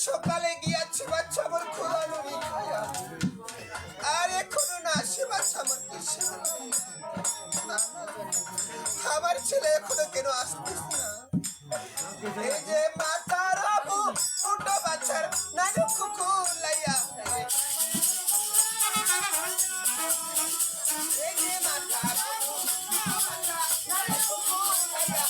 সকালে গিয়াছে বাচ্চা আমার খোলানো খায়া আর এখনো না আসে বাচ্চা আমার কিসে আমার ছেলে এখনো কেন আসতেছে না এই যে মাতার আবু ছোট বাচ্চার নানু কুকুর লাইয়া এই যে মাতার আবু নানু কুকুর লাইয়া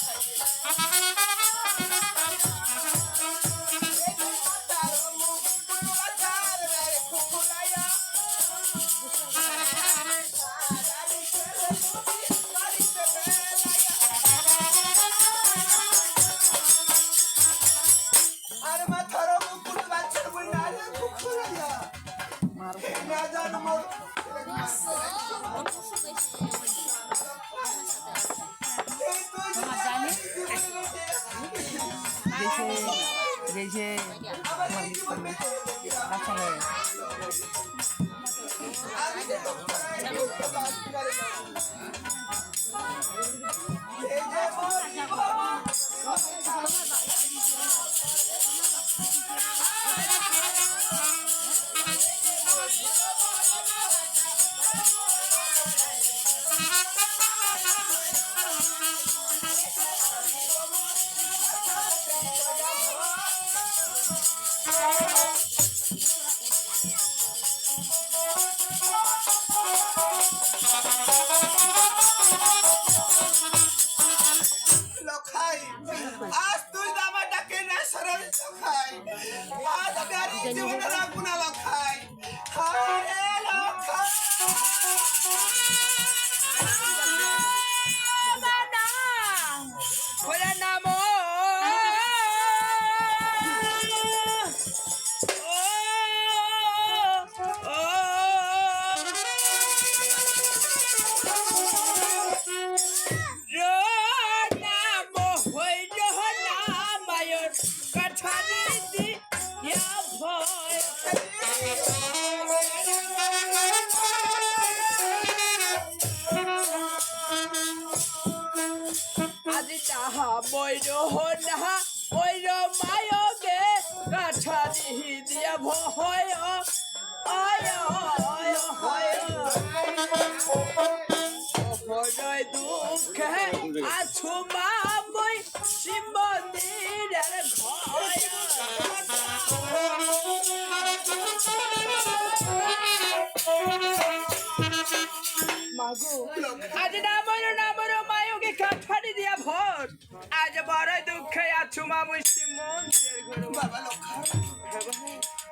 आज नामर मायो के काठारी दिया भोर आज बड़े दुखे आछु मामुष्टि मन বাবা লক্ষা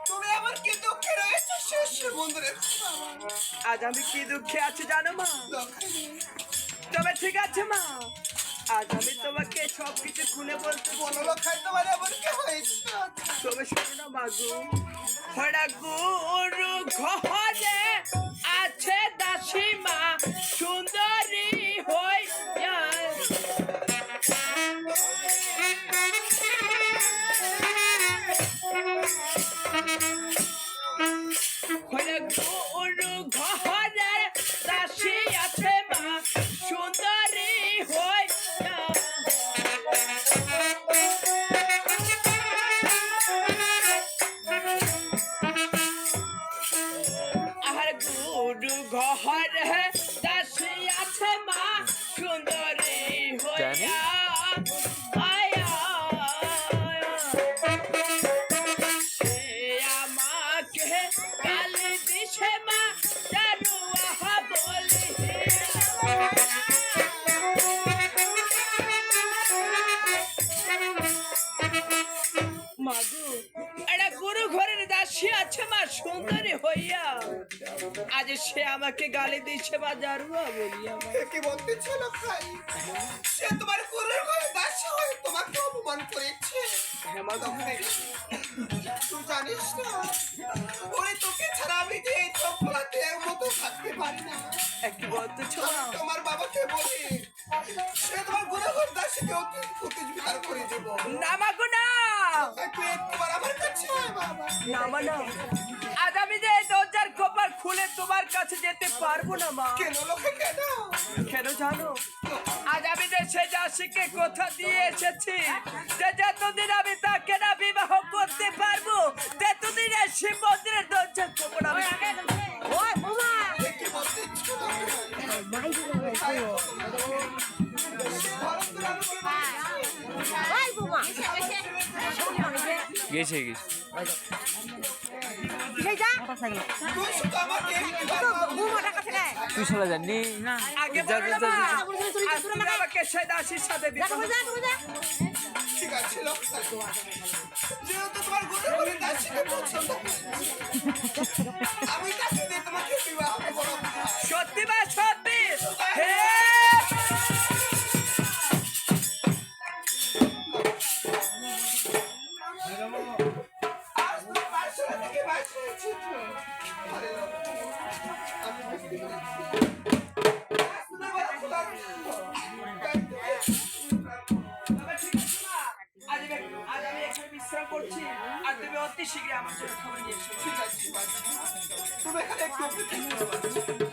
তুমি আমার কি দুঃখে রয়েছে শেষ বন্ধুরে আজ আমি কি দুঃখে আছি জানো মা তবে ঠিক আছে মা আজ আমি সবকিছু খুলে বলতে বলো লক্ষাই তোমার এমন কি হয়েছে? তবে শোনো না মাগু, হরা গুরু ঘরে আছে দাসীমা সুন্দরী হইয়া। হরা গুরু ঘরে দাসী আছে মা সুন্দরী হইয়া। আর গুরু ঘরে দাসী আছে মা সুন্দরী হইয়া। আয়া সে আমাকে গালি দিছে মা জানুয়া বলি। মাগু এটা গুরু ঘরের দাসী আছে মা সুন্দরী হইয়া, আজ সে আমাকে গালি দিচ্ছে বা জারুয়া বলিয়া। এ কি বলতেছো লক্ষাই? সে তোমার গুরুর ঘরে দাসী হয়ে তোমাকে অপমান করেছে। হ্যাঁ মাগু, তুই জানিস না ওরে তোকে ছাড়া আমি যে এই চোখ খোলাতে এর মতো থাকতে পারি না। কি বলতেছ না? তোমার বাবাকে বলি সে তোমার গুরুর ঘর দাসীকে অতি বিচার করে দেব। না মাগু না, তুই একবার আমার কাছে আয় বাবা। না মা না, আজ আমি যে এই দরজার কপার খুলে তোমার কাছে যেতে পারবো না মা। কেন লক্ষাই কেন? কেন জানো? আজ আমি যে সে দাসীকে কথা দিয়ে এসেছি যে যতদিন আমি তাকে না বিবাহ করতে পারবো ততদিন এই শিব মন্দিরের দরজার কপার আমি এ কি বলতেছো গেছে তুই শুধু আমাকে একবার তুই চলে যাননি না আগে বলো না মা, আজ তুমি আমাকে সে দাসীর সাথে বিবাহ ঠিক আছে লক্ষাই, যেহেতু তোমার গুরুর ঘরে দাসীকে পছন্দ আমি তাকে দিয়ে তোমাকে বিবাহ করবো। সত্যি বা সত্যি? হে আজ তুমি পাঠশালা থেকে বাইরে এসেছো। আরে লক্ষাই, আমি বুঝতে পেরেছি। আজ তুমি বড় খোলা আজ আমি এখানে বিশ্রাম করছি আর তুমি অতি শীঘ্রই আমার জন্য খাবার নিয়ে এসো। ঠিক আছে, তুমি এখানে একটু অপেক্ষা করো।